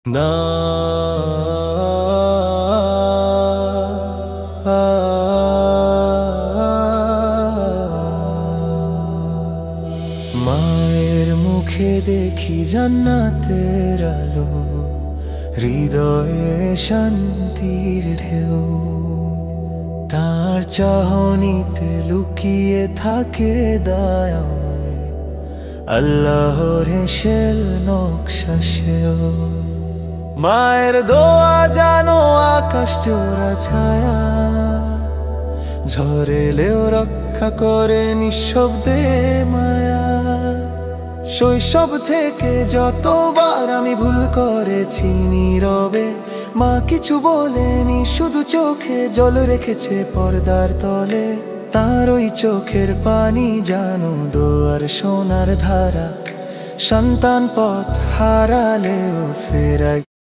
না মায়ের মুখে দেখি জান্নাতের আলো, হৃদয়ে শান্তির ঢেউ। তার চাহনিতে লুকিয়ে থাকে দয়াময় আল্লাহর হেসেল নকশা সেও। মায়ের দোয়া জানো আকাশ জোড়া ছায়া, ঝড় এলেও রক্ষা করে নিঃশব্দে মায়া। শৈশব থেকে যতবার আমি ভুল করেছি নীরবে, মা কিছু বলেনি, শুধু চোখে জল রেখেছে পর্দার তলে। তার ওই চোখের পানি জানো দোয়ার সোনার ধারা, সন্তান পথ হারালেও ফেরায়।